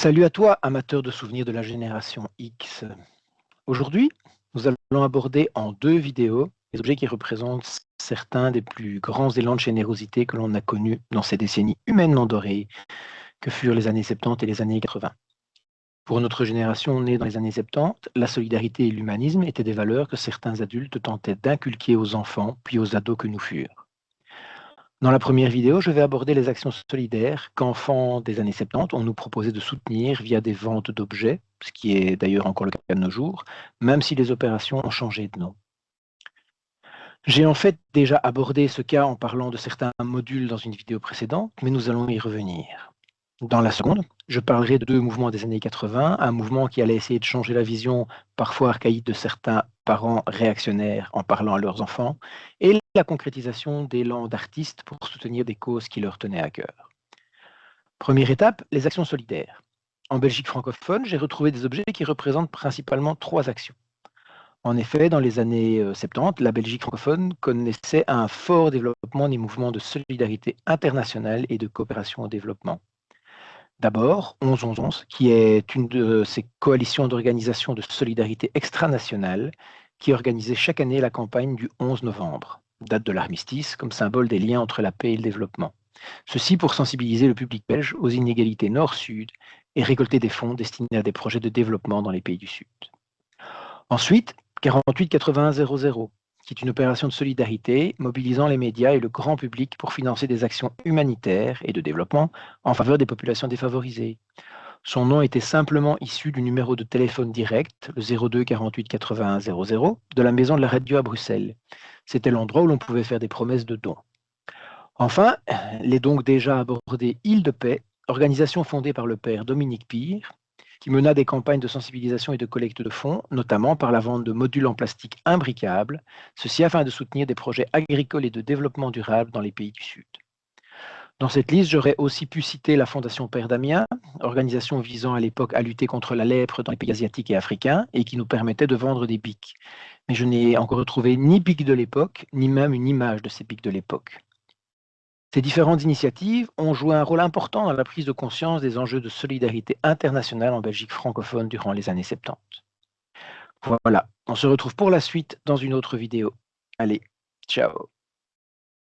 Salut à toi, amateur de souvenirs de la génération X. Aujourd'hui, nous allons aborder en deux vidéos les objets qui représentent certains des plus grands élans de générosité que l'on a connus dans ces décennies humainement dorées que furent les années 70 et les années 80. Pour notre génération née dans les années 70, la solidarité et l'humanisme étaient des valeurs que certains adultes tentaient d'inculquer aux enfants puis aux ados que nous furent. Dans la première vidéo, je vais aborder les actions solidaires qu'enfants des années 70, on nous proposait de soutenir via des ventes d'objets, ce qui est d'ailleurs encore le cas de nos jours, même si les opérations ont changé de nom. J'ai en fait déjà abordé ce cas en parlant de certains modules dans une vidéo précédente, mais nous allons y revenir. Dans la seconde, je parlerai de deux mouvements des années 80, un mouvement qui allait essayer de changer la vision parfois archaïque de certains parents réactionnaires en parlant à leurs enfants, et la concrétisation d'élan d'artistes pour soutenir des causes qui leur tenaient à cœur. Première étape, les actions solidaires. En Belgique francophone, j'ai retrouvé des objets qui représentent principalement trois actions. En effet, dans les années 70, la Belgique francophone connaissait un fort développement des mouvements de solidarité internationale et de coopération au développement. D'abord, 11-11-11, qui est une de ces coalitions d'organisations de solidarité extranationale qui organisait chaque année la campagne du 11 novembre, date de l'armistice, comme symbole des liens entre la paix et le développement. Ceci pour sensibiliser le public belge aux inégalités nord-sud et récolter des fonds destinés à des projets de développement dans les pays du Sud. Ensuite, 48-81-00, qui est une opération de solidarité mobilisant les médias et le grand public pour financer des actions humanitaires et de développement en faveur des populations défavorisées. Son nom était simplement issu du numéro de téléphone direct, le 02 48 81 00, de la maison de la radio à Bruxelles. C'était l'endroit où l'on pouvait faire des promesses de dons. Enfin, les donc déjà abordées Îles de Paix, organisation fondée par le père Dominique Pire, qui mena des campagnes de sensibilisation et de collecte de fonds, notamment par la vente de modules en plastique imbricables, ceci afin de soutenir des projets agricoles et de développement durable dans les pays du Sud. Dans cette liste, j'aurais aussi pu citer la Fondation Père Damien, organisation visant à l'époque à lutter contre la lèpre dans les pays asiatiques et africains et qui nous permettait de vendre des bics. Mais je n'ai encore retrouvé ni bic de l'époque, ni même une image de ces bics de l'époque. Ces différentes initiatives ont joué un rôle important dans la prise de conscience des enjeux de solidarité internationale en Belgique francophone durant les années 70. Voilà, on se retrouve pour la suite dans une autre vidéo. Allez, ciao.